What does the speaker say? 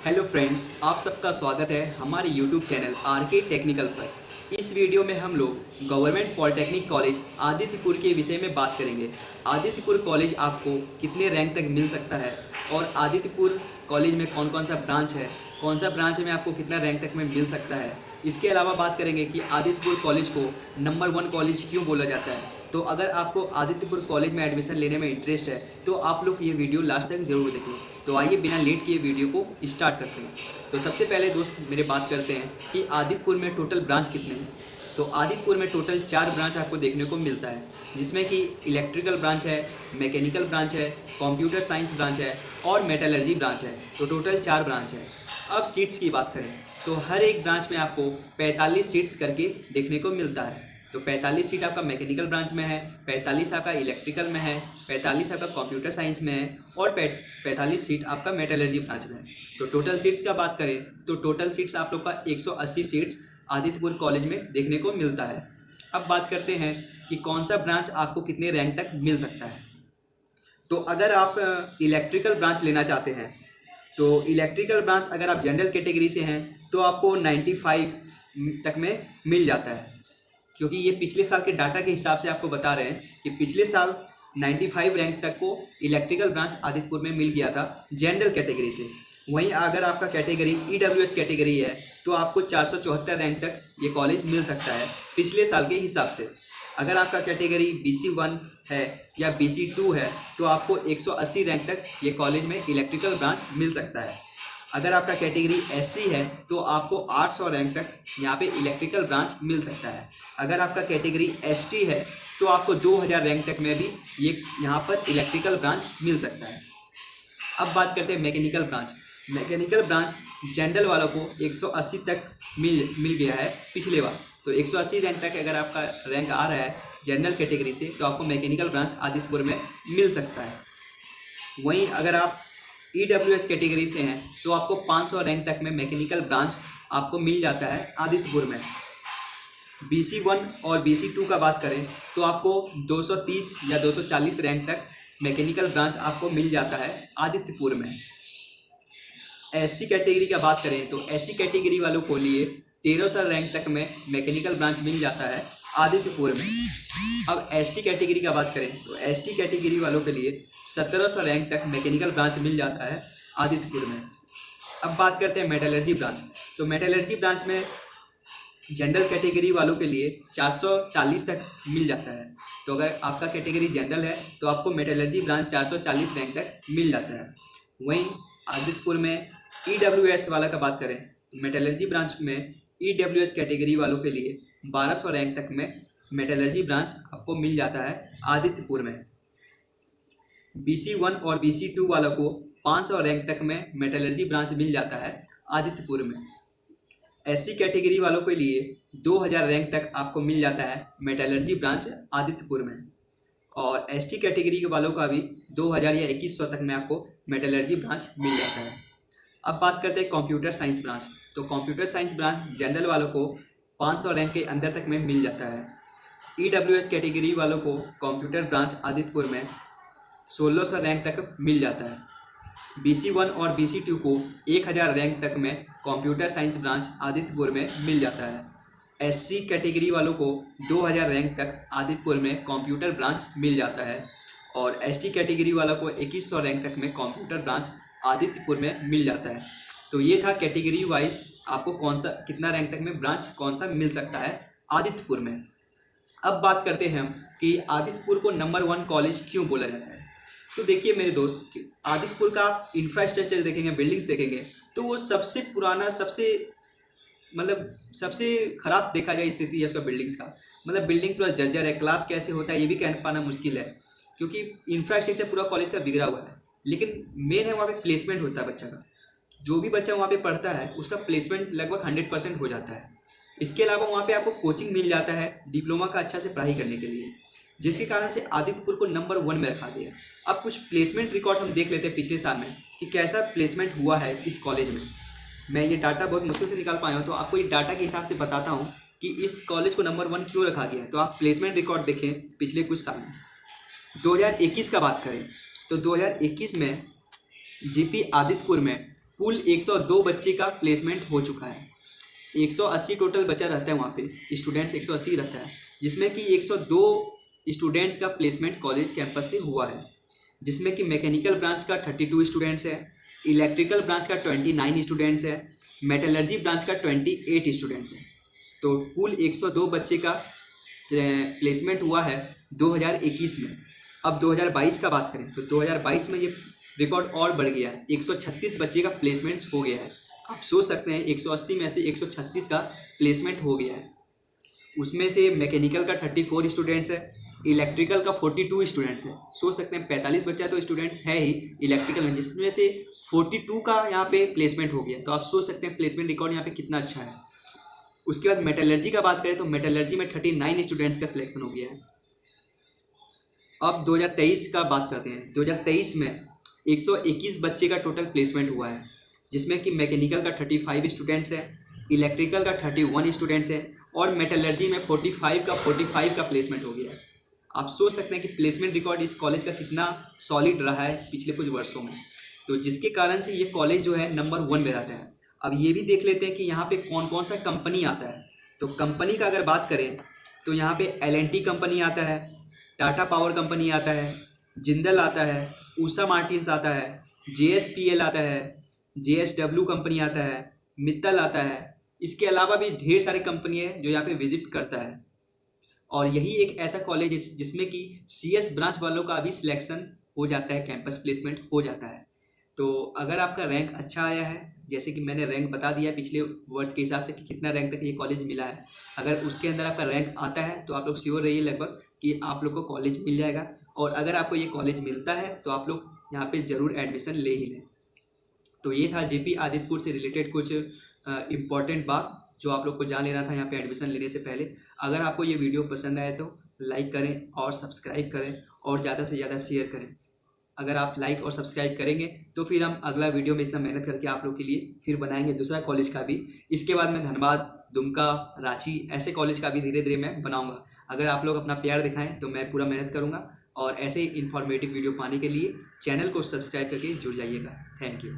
Hello friends, आप सबका स्वागत है हमारे यूट्यूब चैनल आरके टेक्निकल पर। इस वीडियो में हम लोग गवर्नमेंट पॉलिटेक्निक कॉलेज आदित्यपुर के विषय में बात करेंगे। आदित्यपुर कॉलेज आपको कितने रैंक तक मिल सकता है और आदित्यपुर कॉलेज में कौन कौन सा ब्रांच है, कौन सा ब्रांच में आपको कितना रैंक तक में मिल सकता है। इसके अलावा बात करेंगे कि आदित्यपुर कॉलेज को नंबर 1 कॉलेज क्यों बोला जाता है। तो अगर आपको आदित्यपुर कॉलेज में एडमिशन लेने में इंटरेस्ट है तो आप लोग ये वीडियो लास्ट तक जरूर देखें। तो आइए बिना लेट किए वीडियो को स्टार्ट करते हैं। तो सबसे पहले दोस्त मेरे बात करते हैं कि आदित्यपुर में टोटल ब्रांच कितने हैं। तो आदित्यपुर में टोटल 4 ब्रांच आपको देखने को मिलता है, जिसमें कि इलेक्ट्रिकल ब्रांच है, मैकेनिकल ब्रांच है, कंप्यूटर साइंस ब्रांच है और मेटलर्जी ब्रांच है। तो टोटल 4 ब्रांच है। अब सीट्स की बात करें तो हर एक ब्रांच में आपको 45 सीट्स करके देखने को मिलता है। तो 45 सीट आपका मैकेनिकल ब्रांच में है, 45 आपका इलेक्ट्रिकल में है, 45 आपका कंप्यूटर साइंस में है और 45 सीट आपका मेटलर्जी ब्रांच में है। तो टोटल सीट्स का बात करें तो टोटल सीट्स आप लोग का 180 सीट्स आदित्यपुर कॉलेज में देखने को मिलता है। अब बात करते हैं कि कौन सा ब्रांच आपको कितने रैंक तक मिल सकता है। तो अगर आप इलेक्ट्रिकल ब्रांच लेना चाहते हैं तो इलेक्ट्रिकल ब्रांच अगर आप जनरल कैटेगरी से हैं तो आपको 95 तक में मिल जाता है, क्योंकि ये पिछले साल के डाटा के हिसाब से आपको बता रहे हैं कि पिछले साल 95 रैंक तक को इलेक्ट्रिकल ब्रांच आदित्यपुर में मिल गया था जनरल कैटेगरी से। वहीं अगर आपका कैटेगरी ईडब्ल्यूएस कैटेगरी है तो आपको 474 रैंक तक ये कॉलेज मिल सकता है पिछले साल के हिसाब से। अगर आपका कैटेगरी BC1 है या BC2 है तो आपको 180 रैंक तक ये कॉलेज में इलेक्ट्रिकल ब्रांच मिल सकता है। अगर आपका कैटेगरी SC है तो आपको 800 रैंक तक यहाँ पे इलेक्ट्रिकल ब्रांच मिल सकता है। अगर आपका कैटेगरी ST है तो आपको 2000 रैंक तक में भी ये यहाँ पर इलेक्ट्रिकल ब्रांच मिल सकता है। अब बात करते हैं mechanical branch. Mechanical branch general वालों को 180 तक मिल गया है पिछले बार। तो 180 रैंक तक अगर आपका रैंक आ रहा है जनरल कैटेगरी से तो आपको मैकेनिकल ब्रांच आदित्यपुर में मिल सकता है। वहीं अगर आप ईडब्ल्यूएस कैटेगरी से हैं तो आपको 500 रैंक तक में मैकेनिकल ब्रांच आपको मिल जाता है आदित्यपुर में। BC1 और BC2 का बात करें तो आपको 230 या 240 रैंक तक मैकेनिकल ब्रांच आपको मिल जाता है आदित्यपुर में। SC कैटेगरी का बात करें तो SC कैटेगरी वालों को लिए 1300 रैंक तक में मैकेनिकल ब्रांच मिल जाता है आदित्यपुर में। अब ST कैटेगरी का बात करें तो ST कैटेगरी वालों के लिए 1700 रैंक तक मैकेनिकल ब्रांच मिल जाता है आदित्यपुर में। अब बात करते हैं मेटलर्जी ब्रांच। तो मेटलर्जी ब्रांच में जनरल कैटेगरी वालों के लिए 440 तक मिल जाता है। तो अगर आपका कैटेगरी जनरल है तो आपको मेटलर्जी ब्रांच 440 रैंक तक मिल जाता है। वहीं आदित्यपुर में EWS वाला का बात करें मेटलर्जी ब्रांच में EWS कैटेगरी वालों के लिए 1200 रैंक तक में मेटलर्जी ब्रांच आपको मिल जाता है आदित्यपुर में। BC1 और BC2 वालों को 500 रैंक तक में मेटलर्जी ब्रांच मिल जाता है आदित्यपुर में। SC कैटेगरी वालों के लिए 2000 रैंक तक आपको मिल जाता है मेटलर्जी ब्रांच आदित्यपुर में। और ST कैटेगरी के वालों का भी 2000 या 2100 तक में आपको मेटलर्जी ब्रांच मिल जाता है। अब बात करते हैं कंप्यूटर साइंस ब्रांच। तो कंप्यूटर साइंस ब्रांच जनरल वालों को 500 रैंक के अंदर तक में मिल जाता है। EWS कैटेगरी वालों को कंप्यूटर ब्रांच आदित्यपुर में 1600 रैंक तक मिल जाता है। BC1 और BC2 को 1000 रैंक तक में कंप्यूटर साइंस ब्रांच आदित्यपुर में मिल जाता है। SC कैटेगरी वालों को 2000 रैंक तक आदित्यपुर में कंप्यूटर ब्रांच मिल जाता है और ST कैटेगरी वालों को 2100 रैंक तक में कंप्यूटर ब्रांच आदित्यपुर में मिल जाता है। तो ये था कैटेगरी वाइज आपको कौन सा कितना रैंक तक में ब्रांच कौन सा मिल सकता है आदित्यपुर में। अब बात करते हैं हम कि आदित्यपुर को नंबर 1 कॉलेज क्यों बोला जाता है। तो देखिए मेरे दोस्त, आदित्यपुर का आप इंफ्रास्ट्रक्चर देखेंगे, बिल्डिंग्स देखेंगे तो वो सबसे पुराना, सबसे खराब देखा जाए स्थिति है उसका बिल्डिंग्स का। मतलब बिल्डिंग पूरा जर्जर है, क्लास कैसे होता है ये भी कह पाना मुश्किल है, क्योंकि इंफ्रास्ट्रक्चर पूरा कॉलेज का बिगड़ा हुआ है। लेकिन मेन है वहाँ पे प्लेसमेंट होता है बच्चा का। जो भी बच्चा वहाँ पे पढ़ता है उसका प्लेसमेंट लगभग 100% हो जाता है। इसके अलावा वहाँ पे आपको कोचिंग मिल जाता है डिप्लोमा का अच्छा से पढ़ाई करने के लिए, जिसके कारण से आदित्यपुर को नंबर 1 में रखा गया। अब कुछ प्लेसमेंट रिकॉर्ड हम देख लेते हैं पिछले साल में कि कैसा प्लेसमेंट हुआ है इस कॉलेज में। मैं ये डाटा बहुत मुश्किल से निकाल पाया हूँ, तो आपको ये डाटा के हिसाब से बताता हूँ कि इस कॉलेज को नंबर 1 क्यों रखा गया है। तो आप प्लेसमेंट रिकॉर्ड देखें पिछले कुछ साल में। 2021 का बात करें तो 2021 में GP आदित्यपुर में कुल 102 बच्चे का प्लेसमेंट हो चुका है। 180 टोटल बच्चा रहता है वहाँ पे, स्टूडेंट्स 180 रहता है, जिसमें कि 102 स्टूडेंट्स का प्लेसमेंट कॉलेज कैंपस से हुआ है, जिसमें कि मैकेनिकल ब्रांच का 32 स्टूडेंट्स है, इलेक्ट्रिकल ब्रांच का 29 स्टूडेंट्स है, मेटलर्जी ब्रांच का 28 स्टूडेंट्स हैं। तो कुल 102 बच्चे का प्लेसमेंट हुआ है 2021 में। अब 2022 का बात करें तो 2022 में ये रिकॉर्ड और बढ़ गया है, 136 बच्चे का प्लेसमेंट हो गया है। आप सोच सकते हैं 180 में से 136 का प्लेसमेंट हो गया है। उसमें से मैकेनिकल का 34 स्टूडेंट्स है, इलेक्ट्रिकल का 42 स्टूडेंट्स है। सोच सकते हैं 45 बच्चा तो स्टूडेंट है ही इलेक्ट्रिकल में, जिसमें से 42 का यहाँ पे प्लेसमेंट हो गया। तो आप सोच सकते हैं प्लेसमेंट रिकॉर्ड यहाँ पे कितना अच्छा है। उसके बाद मेटलर्जी का बात करें तो मेटलर्जी में 39 स्टूडेंट्स का सिलेक्शन हो गया है। अब 2023 का बात करते हैं। 2023 में 121 बच्चे का टोटल प्लेसमेंट हुआ है, जिसमें कि मैकेनिकल का 35 स्टूडेंट्स है, इलेक्ट्रिकल का 31 स्टूडेंट्स है और मेटलर्जी में 45 का प्लेसमेंट हो गया है। आप सोच सकते हैं कि प्लेसमेंट रिकॉर्ड इस कॉलेज का कितना सॉलिड रहा है पिछले कुछ वर्षों में, तो जिसके कारण से ये कॉलेज जो है नंबर 1 में रहता है। अब ये भी देख लेते हैं कि यहाँ पे कौन कौन सा कंपनी आता है। तो कंपनी का अगर बात करें तो यहाँ पे L&T कंपनी आता है, टाटा पावर कंपनी आता है, जिंदल आता है, उषा मार्टिन्स आता है, JSPL आता है, JSW कंपनी आता है, मित्तल आता है। इसके अलावा भी ढेर सारी कंपनी है जो यहाँ पे विजिट करता है। और यही एक ऐसा कॉलेज है जिसमें कि CS ब्रांच वालों का भी सिलेक्शन हो जाता है, कैंपस प्लेसमेंट हो जाता है। तो अगर आपका रैंक अच्छा आया है, जैसे कि मैंने रैंक बता दिया पिछले वर्ष के हिसाब से कि कितना रैंक तक ये कॉलेज मिला है, अगर उसके अंदर आपका रैंक आता है तो आप लोग श्योर रहिए लगभग कि आप लोग को कॉलेज मिल जाएगा। और अगर आपको ये कॉलेज मिलता है तो आप लोग यहाँ पे ज़रूर एडमिशन ले ही लें। तो ये था JP आदित्यपुर से रिलेटेड कुछ इम्पॉर्टेंट बात जो आप लोग को जान लेना था यहाँ पे एडमिशन लेने से पहले। अगर आपको ये वीडियो पसंद आए तो लाइक करें और सब्सक्राइब करें और ज़्यादा से ज़्यादा शेयर करें। अगर आप लाइक और सब्सक्राइब करेंगे तो फिर हम अगला वीडियो में इतना मेहनत करके आप लोग के लिए फिर बनाएंगे दूसरा कॉलेज का भी। इसके बाद मैं धनबाद, दुमका, रांची ऐसे कॉलेज का भी धीरे धीरे मैं बनाऊंगा। अगर आप लोग अपना प्यार दिखाएं तो मैं पूरा मेहनत करूंगा। और ऐसे ही इन्फॉर्मेटिव वीडियो पाने के लिए चैनल को सब्सक्राइब करके जुड़ जाइएगा। Thank you.